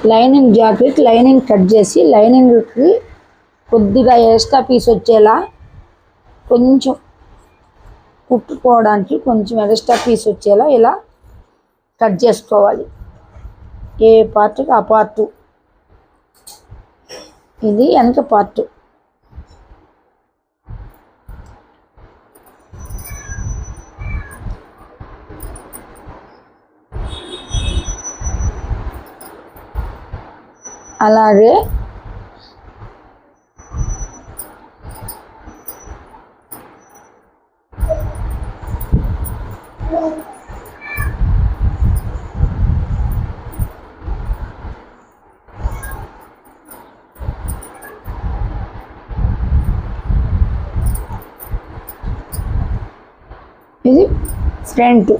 Lining jacket lining cut చేసి లైనింగ్కి కొద్దిగా extra piece వచ్చేలా కొంచెం కుట్టుకోవడానికి కొంచెం ఎక్స్ట్రా పీస్ వచ్చేలా ఇలా కట్ చేసుకోవాలి. ఏ పార్ట్కి ఆ పార్టు. ఇది వెనక పార్టు. అలాగే ఇది ఫ్రంట్.